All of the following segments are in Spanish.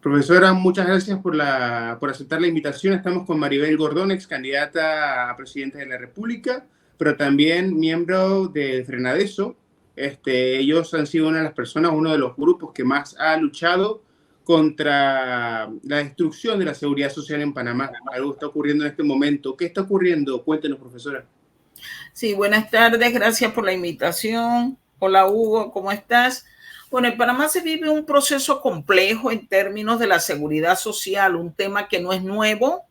Profesora, muchas gracias por aceptar la invitación. Estamos con Maribel Gordón, ex candidata a presidenta de la República, pero también miembro de Frenadeso. Ellos han sido una de las personas, uno de los grupos que más ha luchado contra la destrucción de la seguridad social en Panamá. Algo está ocurriendo en este momento. ¿Qué está ocurriendo? Cuéntenos, profesora. Sí, buenas tardes, gracias por la invitación. Hola Hugo, ¿cómo estás? Bueno, en Panamá se vive un proceso complejo en términos de la seguridad social, un tema que no es nuevo,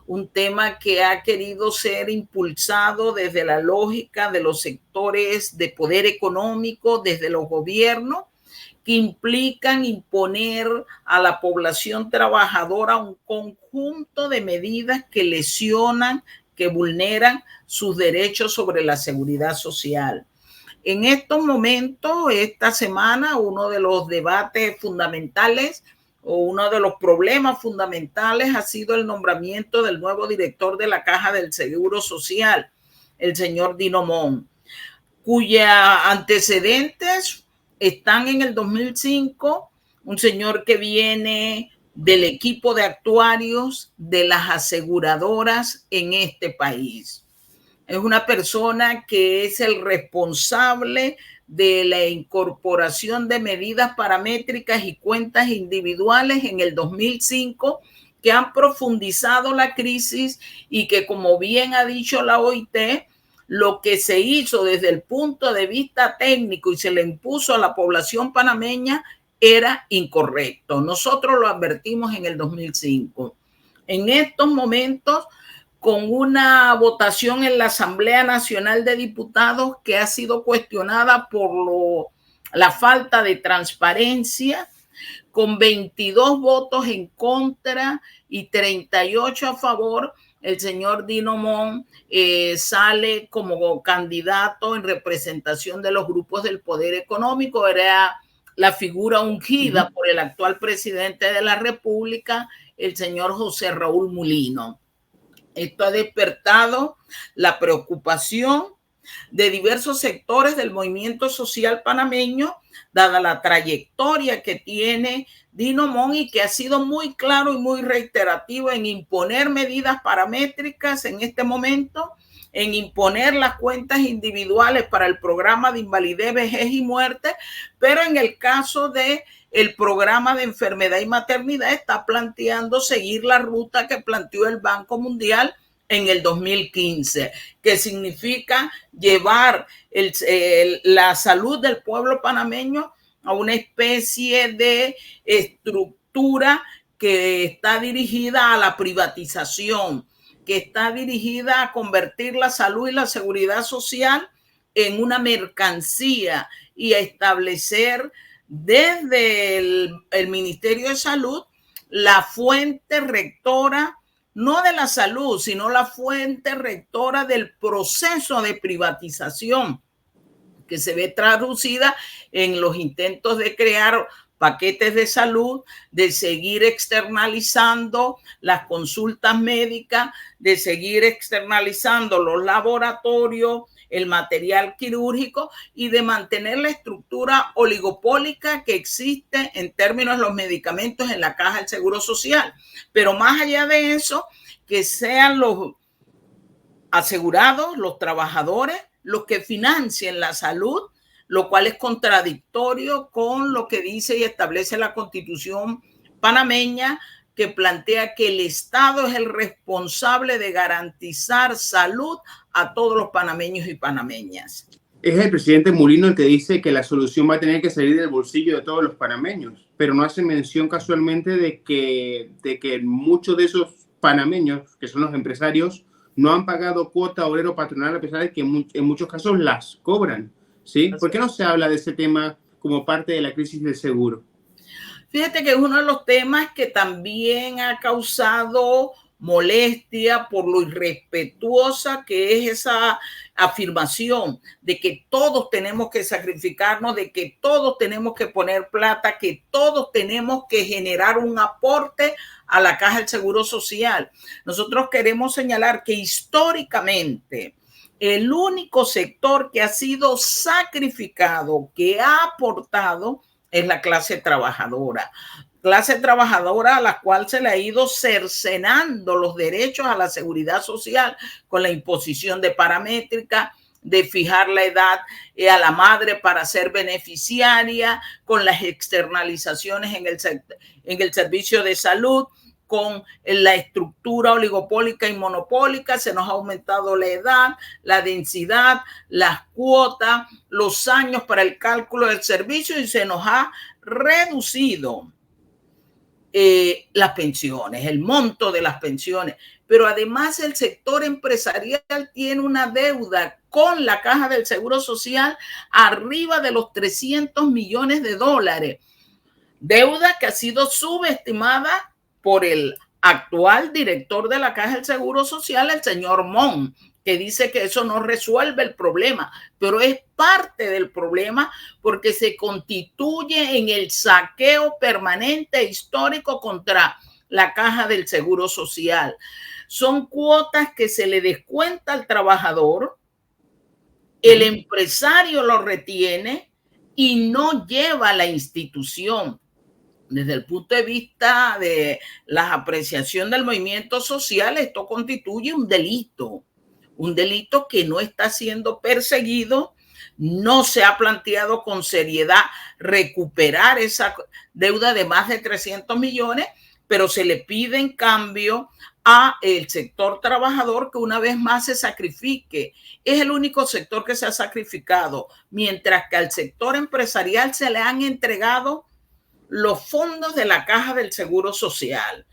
un tema que ha querido ser impulsado desde la lógica de los sectores de poder económico, desde los gobiernos, que implican imponer a la población trabajadora un conjunto de medidas que lesionan, que vulneran sus derechos sobre la seguridad social. En estos momentos, esta semana, uno de los debates fundamentales o uno de los problemas fundamentales ha sido el nombramiento del nuevo director de la Caja del Seguro Social, el señor Dino Mon, cuyos antecedentes están en el 2005, un señor que viene del equipo de actuarios de las aseguradoras en este país. Es una persona que es el responsable de la incorporación de medidas paramétricas y cuentas individuales en el 2005 que han profundizado la crisis y que, como bien ha dicho la OIT, lo que se hizo desde el punto de vista técnico y se le impuso a la población panameña era incorrecto. Nosotros lo advertimos en el 2005. En estos momentos, con una votación en la Asamblea Nacional de Diputados que ha sido cuestionada por la falta de transparencia, con 22 votos en contra y 38 a favor, el señor Dino Mon sale como candidato en representación de los grupos del poder económico. Era la figura ungida por el actual presidente de la República, el señor José Raúl Mulino. Esto ha despertado la preocupación de diversos sectores del movimiento social panameño, dada la trayectoria que tiene Dino Mon y que ha sido muy claro y muy reiterativo en imponer medidas paramétricas en este momento, en imponer las cuentas individuales para el programa de invalidez, vejez y muerte, pero en el caso de el programa de enfermedad y maternidad está planteando seguir la ruta que planteó el Banco Mundial en el 2015, que significa llevar la salud del pueblo panameño a una especie de estructura que está dirigida a la privatización, que está dirigida a convertir la salud y la seguridad social en una mercancía y a establecer desde el Ministerio de Salud la fuente rectora, no de la salud, sino la fuente rectora del proceso de privatización que se ve traducida en los intentos de crear paquetes de salud, de seguir externalizando las consultas médicas, de seguir externalizando los laboratorios, el material quirúrgico y de mantener la estructura oligopólica que existe en términos de los medicamentos en la Caja del Seguro Social. Pero más allá de eso, que sean los asegurados, los trabajadores, los que financien la salud, lo cual es contradictorio con lo que dice y establece la Constitución panameña, que plantea que el Estado es el responsable de garantizar salud a todos los panameños y panameñas. Es el presidente Mulino el que dice que la solución va a tener que salir del bolsillo de todos los panameños, pero no hace mención casualmente de que muchos de esos panameños, que son los empresarios, no han pagado cuota obrero patronal a pesar de que en muchos casos las cobran, ¿sí? ¿Por qué no se habla de ese tema como parte de la crisis del seguro? Fíjate que es uno de los temas que también ha causado molestia por lo irrespetuosa que es esa afirmación de que todos tenemos que sacrificarnos, de que todos tenemos que poner plata, que todos tenemos que generar un aporte a la Caja del Seguro Social. Nosotros queremos señalar que históricamente el único sector que ha sido sacrificado, que ha aportado, es la clase trabajadora. clase trabajadora a la cual se le ha ido cercenando los derechos a la seguridad social con la imposición de paramétrica, de fijar la edad a la madre para ser beneficiaria, con las externalizaciones en el servicio de salud, con la estructura oligopólica y monopólica. Se nos ha aumentado la edad, la densidad, las cuotas, los años para el cálculo del servicio y se nos ha reducido las pensiones, el monto de las pensiones. Pero además el sector empresarial tiene una deuda con la Caja del Seguro Social arriba de los 300 millones de dólares. Deuda que ha sido subestimada por el actual director de la Caja del Seguro Social, el señor Mon, que dice que eso no resuelve el problema, pero es parte del problema porque se constituye en el saqueo permanente e histórico contra la Caja del Seguro Social. Son cuotas que se le descuenta al trabajador, el empresario lo retiene y no lleva a la institución. Desde el punto de vista de la apreciación del movimiento social, esto constituye un delito que no está siendo perseguido. No se ha planteado con seriedad recuperar esa deuda de más de 300 millones, pero se le pide en cambio a el sector trabajador que una vez más se sacrifique. Es el único sector que se ha sacrificado, mientras que al sector empresarial se le han entregado los fondos de la Caja del Seguro Social,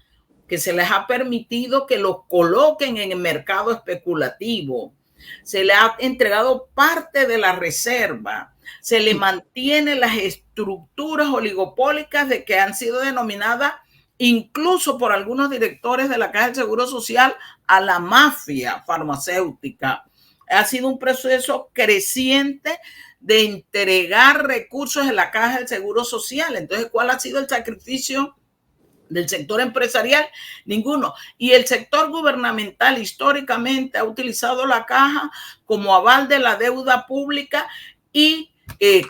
que se les ha permitido que los coloquen en el mercado especulativo. Se le ha entregado parte de la reserva. Se le mantiene las estructuras oligopólicas de que han sido denominadas incluso por algunos directores de la Caja del Seguro Social a la mafia farmacéutica. Ha sido un proceso creciente de entregar recursos en la Caja del Seguro Social. Entonces, ¿cuál ha sido el sacrificio del sector empresarial? Ninguno. Y el sector gubernamental históricamente ha utilizado la caja como aval de la deuda pública y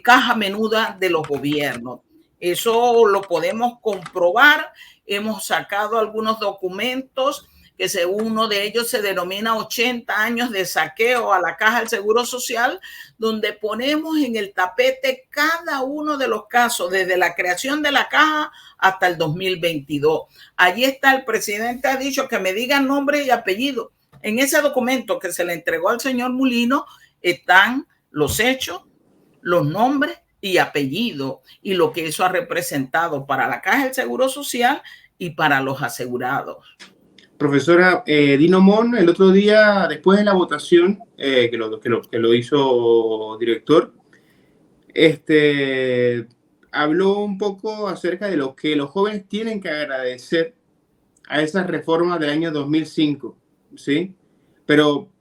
caja menuda de los gobiernos. Eso lo podemos comprobar. Hemos sacado algunos documentos que según uno de ellos se denomina 80 años de saqueo a la Caja del Seguro Social, donde ponemos en el tapete cada uno de los casos, desde la creación de la caja hasta el 2022. Allí está, el presidente ha dicho que me digan nombre y apellido. En ese documento que se le entregó al señor Mulino están los hechos, los nombres y apellidos y lo que eso ha representado para la Caja del Seguro Social y para los asegurados. Profesora, Dino Mon, el otro día, después de la votación, que lo hizo director, habló un poco acerca de lo que los jóvenes tienen que agradecer a esas reformas del año 2005, ¿sí? Pero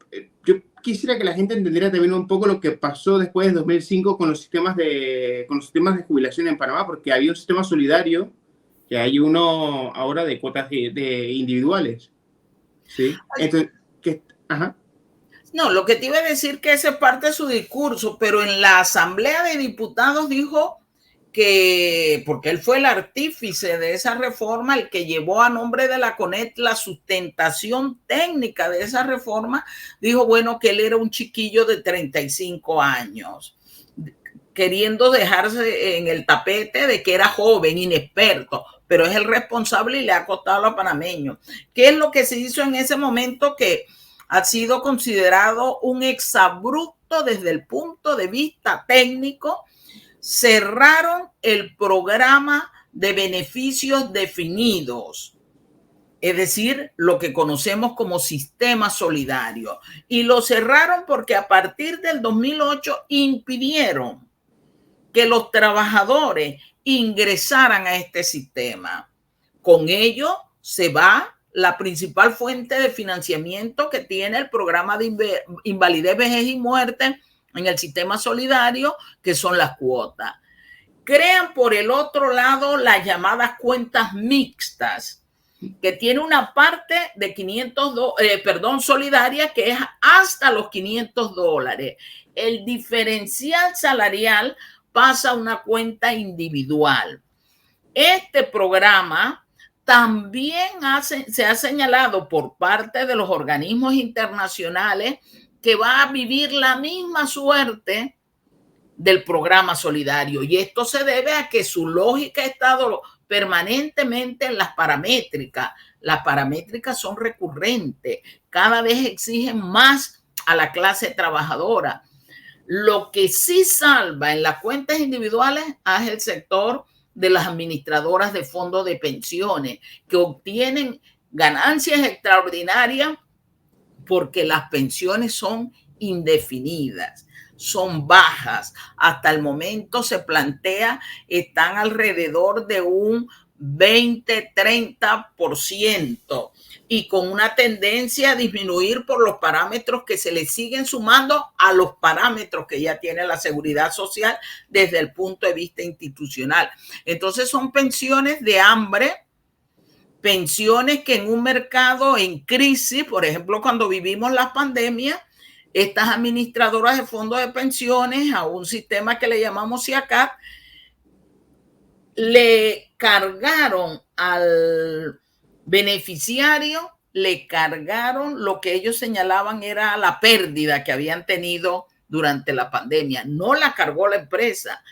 yo quisiera que la gente entendiera también un poco lo que pasó después de 2005 con los sistemas de jubilación en Panamá, porque había un sistema solidario, que hay uno ahora de cuotas de individuales, ¿sí? Entonces, ajá. No, lo que te iba a decir que esa es parte de su discurso, pero en la Asamblea de Diputados dijo que, porque él fue el artífice de esa reforma, el que llevó a nombre de la CONET la sustentación técnica de esa reforma, dijo, bueno, que él era un chiquillo de 35 años, queriendo dejarse en el tapete de que era joven, inexperto, pero es el responsable y le ha costado a los panameños. ¿Qué es lo que se hizo en ese momento que ha sido considerado un exabrupto desde el punto de vista técnico? Cerraron el programa de beneficios definidos, es decir, lo que conocemos como sistema solidario. Y lo cerraron porque a partir del 2008 impidieron que los trabajadores ingresaran a este sistema. Con ello se va la principal fuente de financiamiento que tiene el programa de invalidez, vejez y muerte en el sistema solidario, que son las cuotas. Crean por el otro lado las llamadas cuentas mixtas, que tiene una parte de solidaria que es hasta los $500. El diferencial salarial pasa a una cuenta individual. Este programa también se ha señalado por parte de los organismos internacionales que va a vivir la misma suerte del programa solidario. Y esto se debe a que su lógica ha estado permanentemente en las paramétricas. Las paramétricas son recurrentes, cada vez exigen más a la clase trabajadora. Lo que sí salva en las cuentas individuales es el sector de las administradoras de fondos de pensiones, que obtienen ganancias extraordinarias porque las pensiones son indefinidas, son bajas. Hasta el momento se plantea, están alrededor de un 20-30% y con una tendencia a disminuir por los parámetros que se le siguen sumando a los parámetros que ya tiene la seguridad social desde el punto de vista institucional. Entonces son pensiones de hambre, pensiones que en un mercado en crisis, por ejemplo, cuando vivimos la pandemia, estas administradoras de fondos de pensiones a un sistema que le llamamos CIACAP, le cargaron al beneficiario, le cargaron lo que ellos señalaban era la pérdida que habían tenido durante la pandemia. No la cargó la empresa.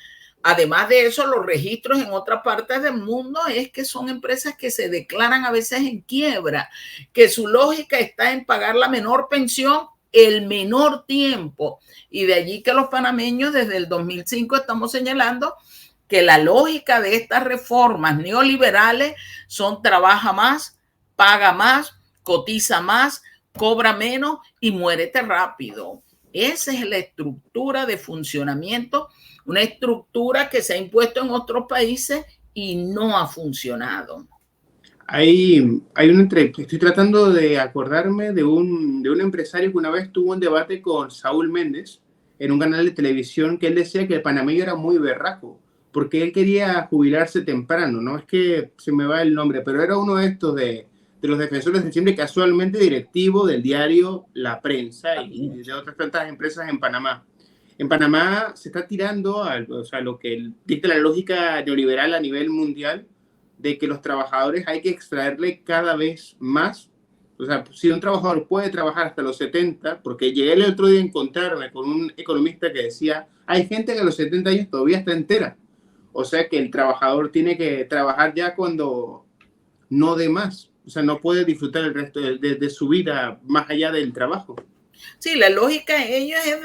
Además de eso, los registros en otras partes del mundo es que son empresas que se declaran a veces en quiebra, que su lógica está en pagar la menor pensión el menor tiempo. Y de allí que los panameños desde el 2005 estamos señalando que la lógica de estas reformas neoliberales son trabaja más, paga más, cotiza más, cobra menos y muérete rápido. Esa es la estructura de funcionamiento, una estructura que se ha impuesto en otros países y no ha funcionado. Estoy tratando de acordarme de un empresario que una vez tuvo un debate con Saúl Méndez en un canal de televisión, que él decía que el panameño era muy berraco, porque él quería jubilarse temprano, ¿no? Es que se me va el nombre, pero era uno de estos de los defensores de siempre, casualmente directivo del diario La Prensa y de otras tantas empresas en Panamá. En Panamá se está tirando lo que dicta la lógica neoliberal a nivel mundial, de que los trabajadores hay que extraerle cada vez más. O sea, si un trabajador puede trabajar hasta los 70, porque llegué el otro día a encontrarme con un economista que decía, hay gente que a los 70 años todavía está entera. O sea que el trabajador tiene que trabajar ya cuando no dé más. O sea, no puede disfrutar el resto de su vida más allá del trabajo. Sí, la lógica de ellos es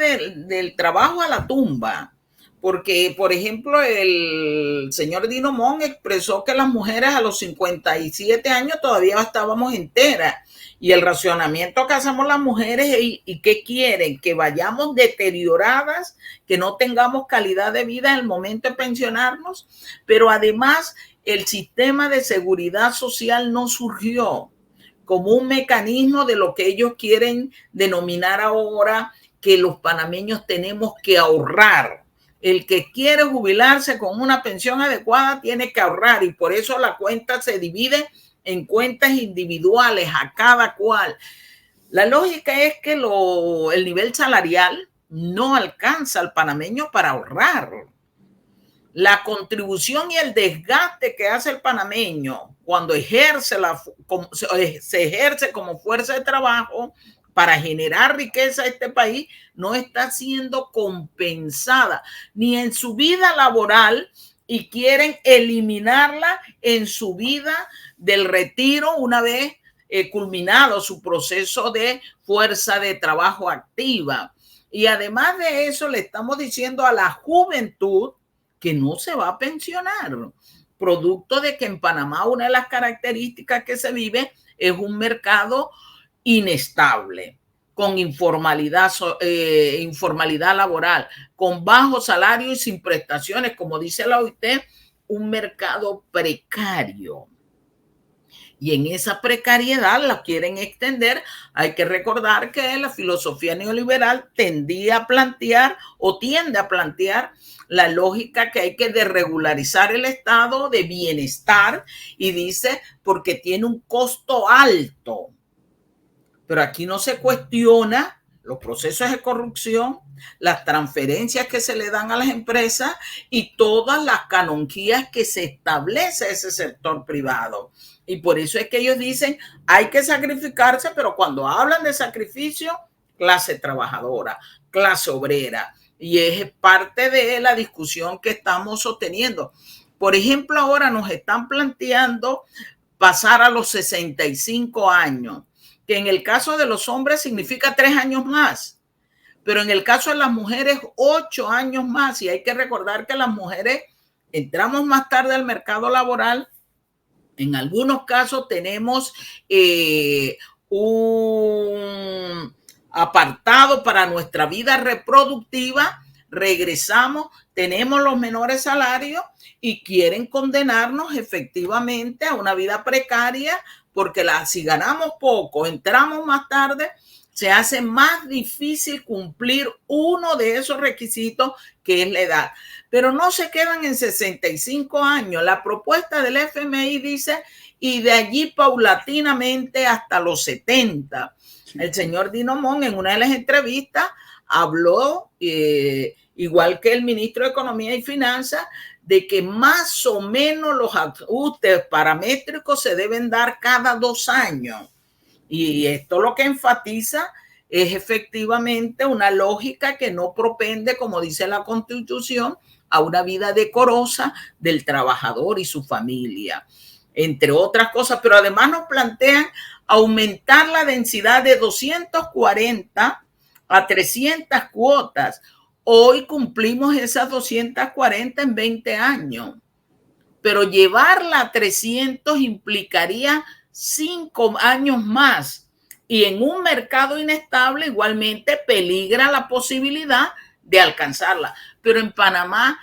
del trabajo a la tumba. Porque, por ejemplo, el señor Dino Mon expresó que las mujeres a los 57 años todavía estábamos enteras. Y el racionamiento que hacemos las mujeres, ¿y qué quieren? Que vayamos deterioradas, que no tengamos calidad de vida en el momento de pensionarnos. Pero además, el sistema de seguridad social no surgió como un mecanismo de lo que ellos quieren denominar ahora que los panameños tenemos que ahorrar. El que quiere jubilarse con una pensión adecuada tiene que ahorrar y por eso la cuenta se divide en cuentas individuales a cada cual. La lógica es que el nivel salarial no alcanza al panameño para ahorrar. La contribución y el desgaste que hace el panameño cuando se ejerce como fuerza de trabajo para generar riqueza a este país no está siendo compensada ni en su vida laboral y quieren eliminarla en su vida del retiro una vez culminado su proceso de fuerza de trabajo activa. Y además de eso le estamos diciendo a la juventud que no se va a pensionar, producto de que en Panamá una de las características que se vive es un mercado inestable, con informalidad laboral, con bajo salario y sin prestaciones, como dice la OIT, un mercado precario. Y en esa precariedad la quieren extender. Hay que recordar que la filosofía neoliberal tiende a plantear la lógica que hay que desregularizar el estado de bienestar y dice porque tiene un costo alto. Pero aquí no se cuestiona los procesos de corrupción, las transferencias que se le dan a las empresas y todas las canonjías que se establece ese sector privado. Y por eso es que ellos dicen, hay que sacrificarse, pero cuando hablan de sacrificio, clase trabajadora, clase obrera, y es parte de la discusión que estamos sosteniendo. Por ejemplo, ahora nos están planteando pasar a los 65 años, que en el caso de los hombres significa 3 años más, pero en el caso de las mujeres 8 años más, y hay que recordar que las mujeres entramos más tarde al mercado laboral. En algunos casos tenemos un apartado para nuestra vida reproductiva, regresamos, tenemos los menores salarios y quieren condenarnos efectivamente a una vida precaria porque si ganamos poco, entramos más tarde, se hace más difícil cumplir uno de esos requisitos que es la edad. Pero no se quedan en 65 años. La propuesta del FMI dice, y de allí paulatinamente hasta los 70. Sí. El señor Dinomón en una de las entrevistas habló, igual que el ministro de Economía y Finanzas, de que más o menos los ajustes paramétricos se deben dar cada 2 años. Y esto lo que enfatiza es efectivamente una lógica que no propende, como dice la Constitución, a una vida decorosa del trabajador y su familia, entre otras cosas. Pero además nos plantean aumentar la densidad de 240 a 300 cuotas. Hoy cumplimos esas 240 en 20 años, pero llevarla a 300 implicaría 5 años más. Y en un mercado inestable igualmente peligra la posibilidad de alcanzarla. Pero en Panamá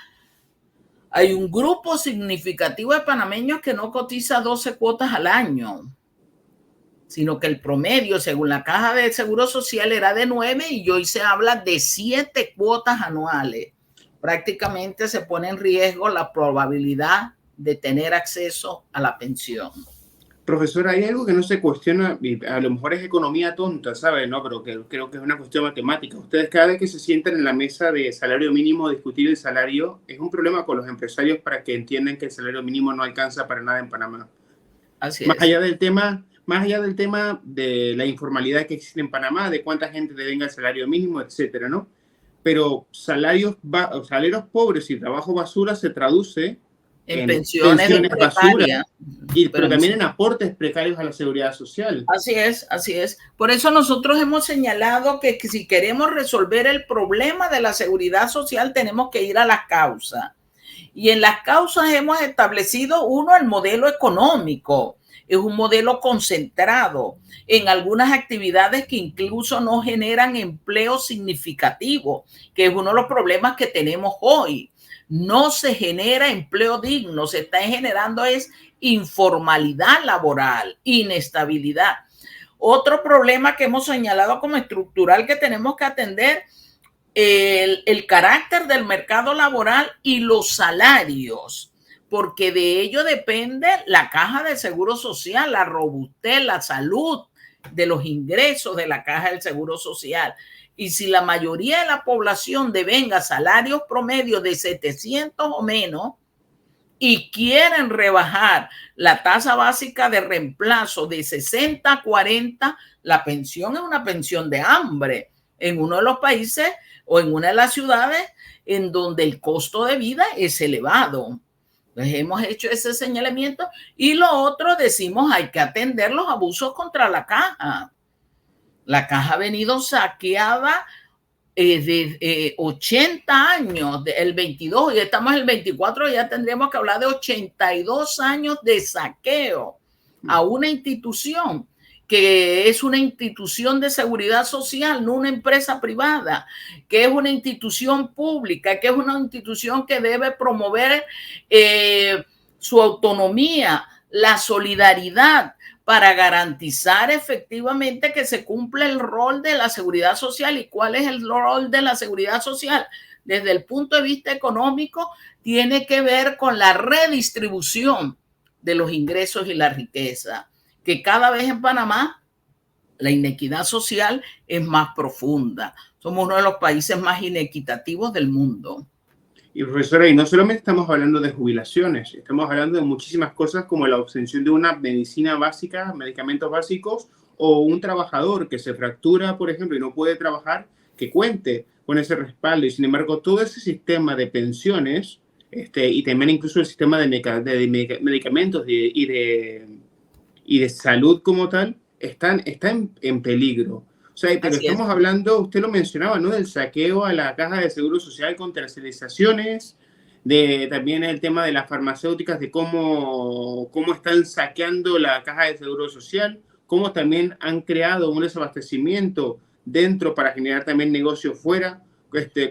hay un grupo significativo de panameños que no cotiza 12 cuotas al año, sino que el promedio, según la Caja de Seguro Social, era de 9 y hoy se habla de 7 cuotas anuales. Prácticamente se pone en riesgo la probabilidad de tener acceso a la pensión. Profesor, hay algo que no se cuestiona, y a lo mejor es economía tonta, ¿sabe? No, pero creo que es una cuestión matemática. Ustedes cada vez que se sientan en la mesa de salario mínimo a discutir el salario, es un problema con los empresarios para que entiendan que el salario mínimo no alcanza para nada en Panamá. Así más allá del tema de la informalidad que existe en Panamá, de cuánta gente devenga el salario mínimo, etcétera, ¿no? Pero salarios pobres y trabajo basura se traduce en pensiones basura, pero también en aportes precarios a la seguridad social. Así es, así es. Por eso nosotros hemos señalado que si queremos resolver el problema de la seguridad social tenemos que ir a las causas. Y en las causas hemos establecido, uno, el modelo económico. Es un modelo concentrado en algunas actividades que incluso no generan empleo significativo, que es uno de los problemas que tenemos hoy. No se genera empleo digno, se está generando es informalidad laboral, inestabilidad. Otro problema que hemos señalado como estructural que tenemos que atender, el carácter del mercado laboral y los salarios, porque de ello depende la Caja de Seguro Social, la robustez, la salud de los ingresos de la Caja del Seguro Social. Y si la mayoría de la población devenga salarios promedio de 700 o menos y quieren rebajar la tasa básica de reemplazo de 60 a 40, la pensión es una pensión de hambre en uno de los países o en una de las ciudades en donde el costo de vida es elevado. Entonces hemos hecho ese señalamiento y lo otro decimos hay que atender los abusos contra la Caja. La Caja ha venido saqueada de 80 años, el 22 y estamos en el 24, ya tendríamos que hablar de 82 años de saqueo a una institución que es una institución de seguridad social, no una empresa privada, que es una institución pública, que es una institución que debe promover su autonomía, la solidaridad, para garantizar efectivamente que se cumple el rol de la seguridad social. ¿Y cuál es el rol de la seguridad social? Desde el punto de vista económico, tiene que ver con la redistribución de los ingresos y la riqueza, que cada vez en Panamá La inequidad social es más profunda. Somos uno de los países más inequitativos del mundo. Y profesora, y no solamente estamos hablando de jubilaciones, estamos hablando de muchísimas cosas como la obtención de una medicina básica, medicamentos básicos, o un trabajador que se fractura, por ejemplo, y no puede trabajar, que cuente con ese respaldo. Y sin embargo, todo ese sistema de pensiones, y también incluso el sistema de medicamentos y de salud como tal, está en peligro. O sea, pero Así es. estamos hablando, usted lo mencionaba, ¿no? Del saqueo a la caja de seguro social con tercerizaciones, de también el tema de las farmacéuticas, de cómo están saqueando la caja de seguro social, cómo también han creado un desabastecimiento dentro para generar también negocio fuera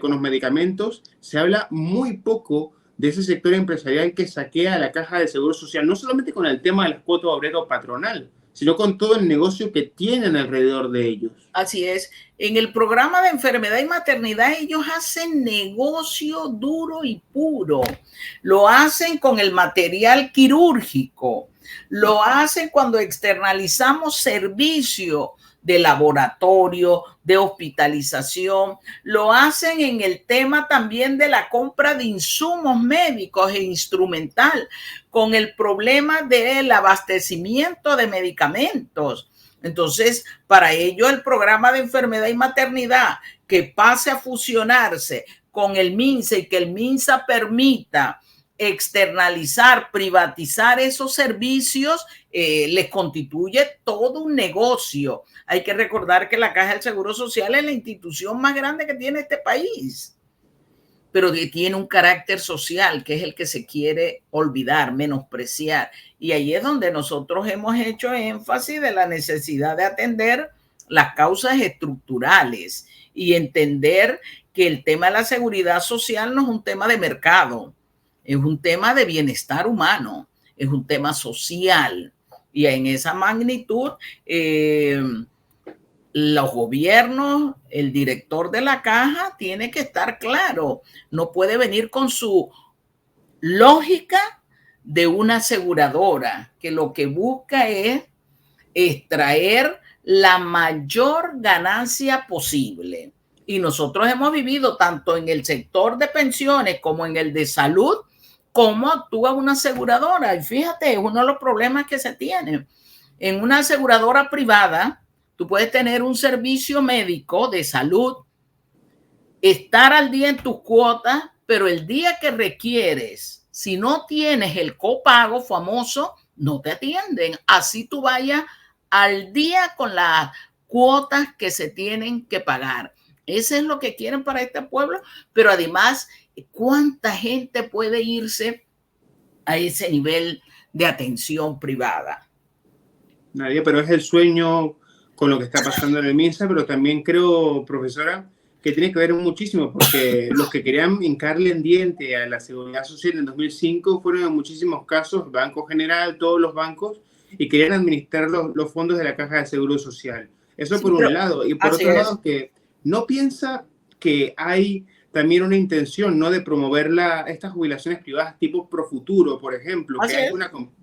con los medicamentos. Se habla muy poco de ese sector empresarial que saquea la caja de seguro social, no solamente con el tema de las cuotas obrero patronal, sino con todo el negocio que tienen alrededor de ellos. Así es. En el programa de enfermedad y maternidad ellos hacen negocio duro y puro. Lo hacen con el material quirúrgico. Lo hacen cuando externalizamos servicio de laboratorio, de hospitalización. Lo hacen en el tema también de la compra de insumos médicos e instrumental, con el problema del abastecimiento de medicamentos. Entonces, para ello el programa de enfermedad y maternidad que pase a fusionarse con el MINSA y que el MINSA permita externalizar, privatizar esos servicios, les constituye todo un negocio. Hay que recordar que la Caja del Seguro Social es la institución más grande que tiene este país, pero que tiene un carácter social, que es el que se quiere olvidar, menospreciar. Y ahí es donde nosotros hemos hecho énfasis de la necesidad de atender las causas estructurales y entender que el tema de la seguridad social no es un tema de mercado, es un tema de bienestar humano, es un tema social. Y en esa magnitud, los gobiernos, el director de la caja tiene que estar claro, no puede venir con su lógica de una aseguradora que lo que busca es extraer la mayor ganancia posible. Y nosotros hemos vivido tanto en el sector de pensiones como en el de salud, cómo actúa una aseguradora. Y fíjate, es uno de los problemas que se tiene. En una aseguradora privada, tú puedes tener un servicio médico de salud, estar al día en tus cuotas, pero el día que requieres, si no tienes el copago famoso, no te atienden. Así tú vayas al día con las cuotas que se tienen que pagar. Eso es lo que quieren para este pueblo, pero además, ¿cuánta gente puede irse a ese nivel de atención privada? Nadie, pero es el sueño con lo que está pasando en el MINSA, pero también creo, profesora, que tiene que ver muchísimo, porque los que querían hincarle en diente a la seguridad social en 2005 fueron en muchísimos casos Banco General, todos los bancos, y querían administrar los fondos de la Caja de Seguro Social. Eso por un lado. Y por otro lado, que no piensa que hay también una intención, ¿no?, de promover estas jubilaciones privadas tipo Profuturo, por ejemplo, que hay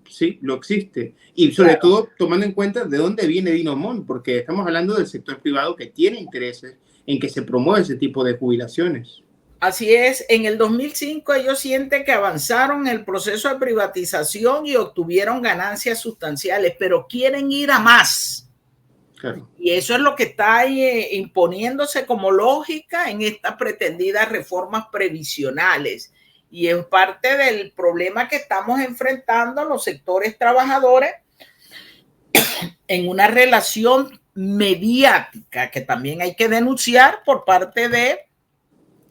sí, lo existe. Y sobre todo tomando en cuenta de dónde viene Dinomón, porque estamos hablando del sector privado que tiene intereses en que se promueva ese tipo de jubilaciones. Así es, en el 2005 ellos sienten que avanzaron el proceso de privatización y obtuvieron ganancias sustanciales, pero quieren ir a más. Claro. Y eso es lo que está imponiéndose como lógica en estas pretendidas reformas previsionales. Y es parte del problema que estamos enfrentando los sectores trabajadores en una relación mediática que también hay que denunciar por parte de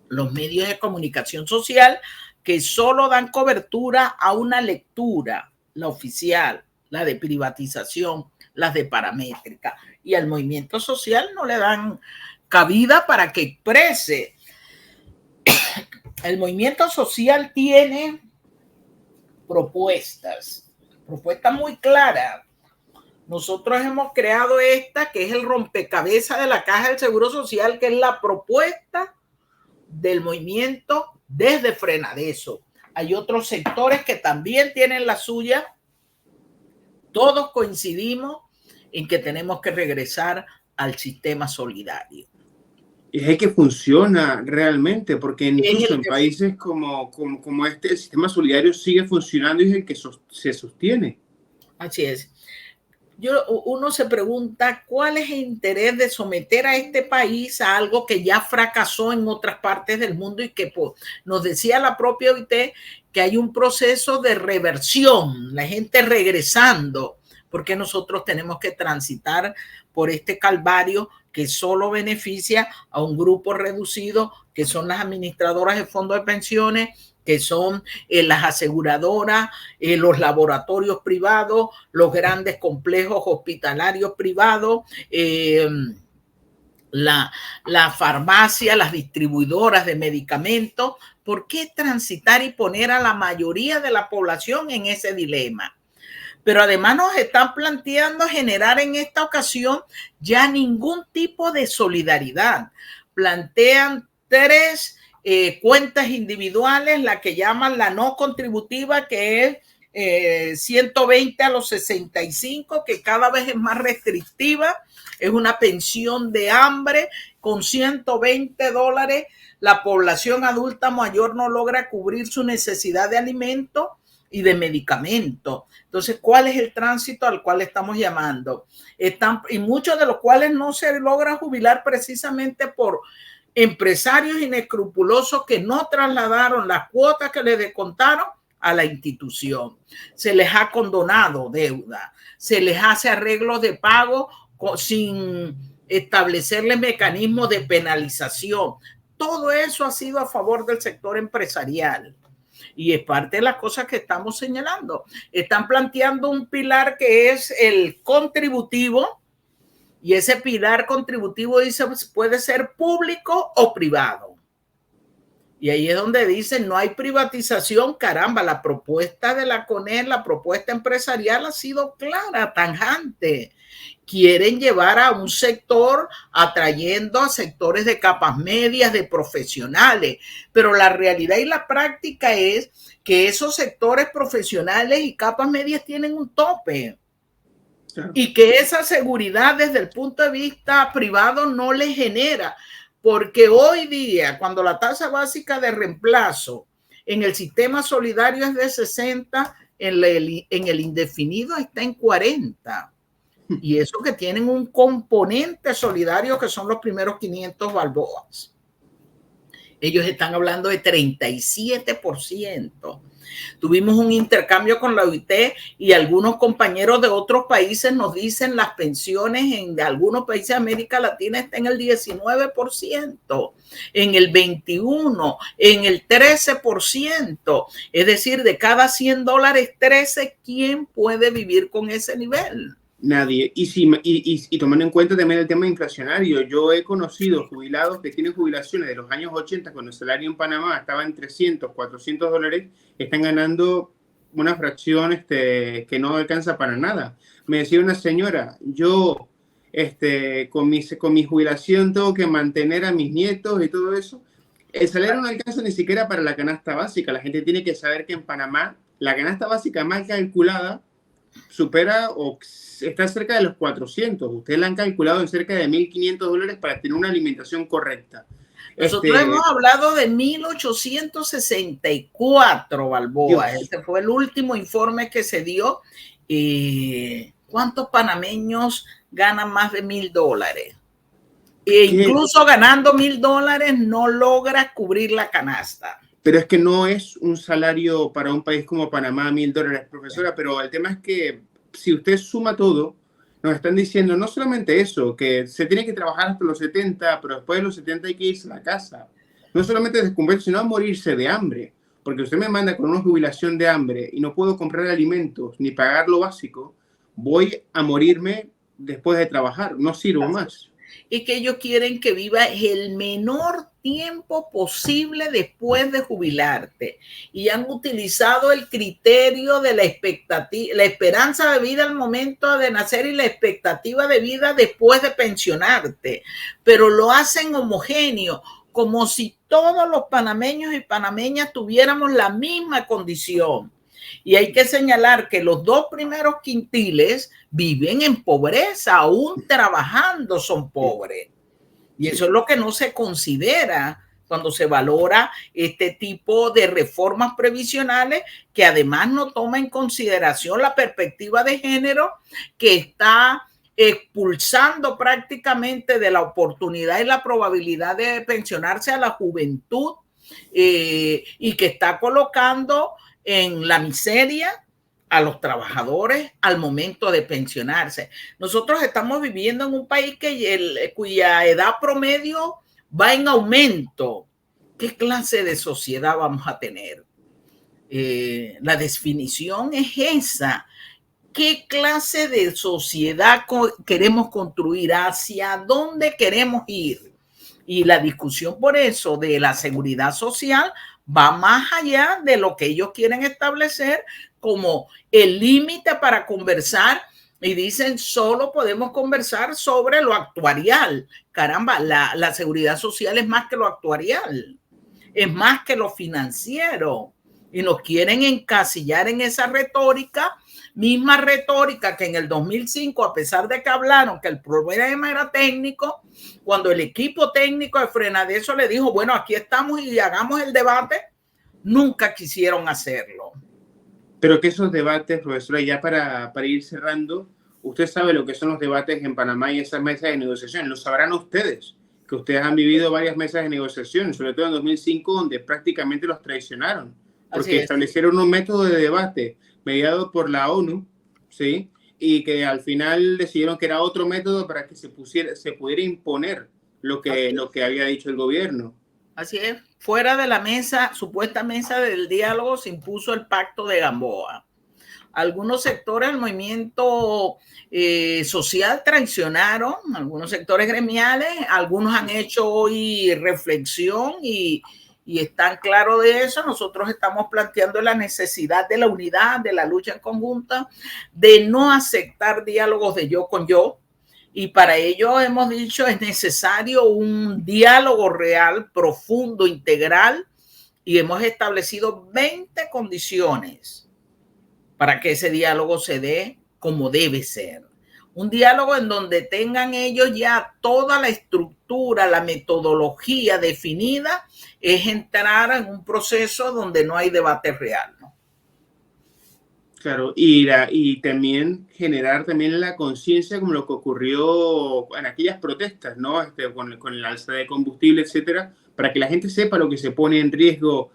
los medios de comunicación social, que solo dan cobertura a una lectura, la oficial, la de privatización, las de paramétrica, y al movimiento social no le dan cabida para que exprese. El movimiento social tiene propuestas muy claras. Nosotros hemos creado esta, que es el rompecabezas de la Caja del Seguro Social, que es la propuesta del movimiento desde Frenadeso. Hay otros sectores que también tienen la suya. Todos coincidimos en que tenemos que regresar al sistema solidario. Es que funciona realmente, porque incluso en países como este, el sistema solidario sigue funcionando y es el que se sostiene. Así es. Uno se pregunta cuál es el interés de someter a este país a algo que ya fracasó en otras partes del mundo y que nos decía la propia OIT que hay un proceso de reversión, la gente regresando, porque nosotros tenemos que transitar por este calvario que solo beneficia a un grupo reducido, que son las administradoras de fondos de pensiones, que son las aseguradoras, los laboratorios privados, los grandes complejos hospitalarios privados, la farmacia, las distribuidoras de medicamentos. ¿Por qué transitar y poner a la mayoría de la población en ese dilema? Pero además nos están planteando generar en esta ocasión ya ningún tipo de solidaridad. Plantean tres cuentas individuales, la que llaman la no contributiva, que es 120 a los 65, que cada vez es más restrictiva. Es una pensión de hambre con $120. La población adulta mayor no logra cubrir su necesidad de alimento y de medicamentos. Entonces, ¿cuál es el tránsito al cual estamos llamando? Y muchos de los cuales no se logran jubilar precisamente por empresarios inescrupulosos que no trasladaron las cuotas que les descontaron a la institución. Se les ha condonado deuda, se les hace arreglos de pago sin establecerles mecanismos de penalización. Todo eso ha sido a favor del sector empresarial. Y es parte de las cosas que estamos señalando. Están planteando un pilar que es el contributivo, y ese pilar contributivo dice puede ser público o privado. Y ahí es donde dicen no hay privatización. Caramba, la propuesta de la CONER, la propuesta empresarial ha sido clara, tajante. Quieren llevar a un sector atrayendo a sectores de capas medias, de profesionales, pero la realidad y la práctica es que esos sectores profesionales y capas medias tienen un tope. Y que esa seguridad desde el punto de vista privado no le genera, porque hoy día cuando la tasa básica de reemplazo en el sistema solidario es de 60, en el indefinido está en 40. Y eso que tienen un componente solidario que son los primeros 500 balboas. Ellos están hablando de 37%. Tuvimos un intercambio con la OIT y algunos compañeros de otros países nos dicen las pensiones en algunos países de América Latina están en el 19%, en el 21%, en el 13%. Es decir, de cada $100, 13, ¿quién puede vivir con ese nivel? Nadie. Y tomando en cuenta también el tema inflacionario, yo he conocido jubilados que tienen jubilaciones de los años 80, cuando el salario en Panamá estaba en $300, $400, están ganando una fracción que no alcanza para nada. Me decía una señora, yo con mi jubilación tengo que mantener a mis nietos y todo eso. El salario no alcanza ni siquiera para la canasta básica. La gente tiene que saber que en Panamá la canasta básica más calculada supera o está cerca de los 400. Ustedes la han calculado en cerca de $1.500 para tener una alimentación correcta. Nosotros hemos hablado de 1.864 balboas. Este fue el último informe que se dio. ¿Cuántos panameños ganan más de $1.000? E incluso ganando $1.000 no logra cubrir la canasta. Pero es que no es un salario para un país como Panamá, $1.000, profesora, pero el tema es que si usted suma todo, nos están diciendo no solamente eso, que se tiene que trabajar hasta los 70, pero después de los 70 hay que irse a la casa. No solamente descubrir, sino a morirse de hambre, porque usted me manda con una jubilación de hambre y no puedo comprar alimentos ni pagar lo básico, voy a morirme después de trabajar, no sirvo más. Y que ellos quieren que viva el menor tiempo posible después de jubilarte. Y han utilizado el criterio de la expectativa, la esperanza de vida al momento de nacer y la expectativa de vida después de pensionarte. Pero lo hacen homogéneo, como si todos los panameños y panameñas tuviéramos la misma condición. Y hay que señalar que los 2 primeros quintiles viven en pobreza, aún trabajando son pobres. Y eso es lo que no se considera cuando se valora este tipo de reformas previsionales, que además no toma en consideración la perspectiva de género, que está expulsando prácticamente de la oportunidad y la probabilidad de pensionarse a la juventud, y que está colocando en la miseria a los trabajadores al momento de pensionarse. Nosotros estamos viviendo en un país cuya edad promedio va en aumento. ¿Qué clase de sociedad vamos a tener? La definición es esa. ¿Qué clase de sociedad queremos construir? ¿Hacia dónde queremos ir? Y la discusión por eso de la seguridad social va más allá de lo que ellos quieren establecer como el límite para conversar, y dicen solo podemos conversar sobre lo actuarial. Caramba, la seguridad social es más que lo actuarial, es más que lo financiero, y nos quieren encasillar en esa retórica, misma retórica que en el 2005, a pesar de que hablaron que el problema era técnico, cuando el equipo técnico de Frenadeso le dijo, bueno, aquí estamos y hagamos el debate, nunca quisieron hacerlo. Pero que esos debates, profesora, ya para ir cerrando, usted sabe lo que son los debates en Panamá y esas mesas de negociación. Lo sabrán ustedes, que ustedes han vivido varias mesas de negociación, sobre todo en 2005, donde prácticamente los traicionaron, porque establecieron un método de debate mediado por la ONU, ¿sí? Y que al final decidieron que era otro método para que se pudiera imponer lo que había dicho el gobierno. Así es. Fuera de la mesa, supuesta mesa del diálogo, se impuso el Pacto de Gamboa. Algunos sectores del movimiento social traicionaron, algunos sectores gremiales, algunos han hecho hoy reflexión y están claros de eso. Nosotros estamos planteando la necesidad de la unidad, de la lucha en conjunta, de no aceptar diálogos de yo con yo. Y para ello hemos dicho es necesario un diálogo real, profundo, integral, y hemos establecido 20 condiciones para que ese diálogo se dé como debe ser. Un diálogo en donde tengan ellos ya toda la estructura, la metodología definida, es entrar en un proceso donde no hay debate real, ¿no? Claro, y también generar también la conciencia como lo que ocurrió en aquellas protestas, ¿no? Con el alza de combustible, etcétera, para que la gente sepa lo que se pone en riesgo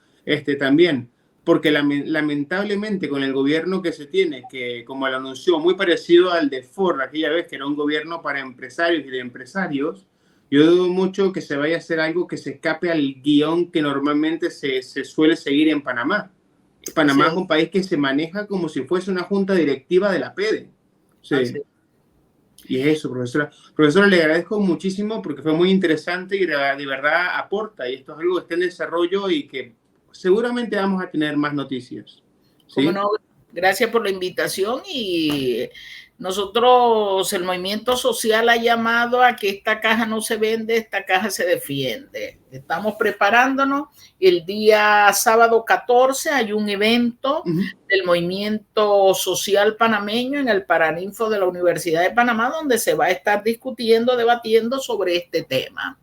también. Porque lamentablemente con el gobierno que se tiene, que como lo anunció, muy parecido al de Ford aquella vez, que era un gobierno para empresarios y de empresarios, yo dudo mucho que se vaya a hacer algo que se escape al guión que normalmente se suele seguir en Panamá. Panamá es un país que se maneja como si fuese una junta directiva de la PEDE. Sí. Y es eso, profesora. Profesora, le agradezco muchísimo porque fue muy interesante y de verdad aporta. Y esto es algo que está en desarrollo y que seguramente vamos a tener más noticias. ¿Sí? ¿Cómo no? Gracias por la invitación, y nosotros, el movimiento social ha llamado a que esta caja no se vende, esta caja se defiende. Estamos preparándonos. El día sábado 14 hay un evento del movimiento social panameño en el Paraninfo de la Universidad de Panamá, donde se va a estar discutiendo, debatiendo sobre este tema.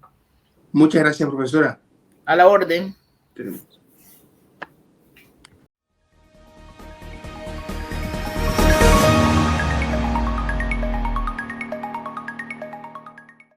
Muchas gracias, profesora. A la orden. Tenemos.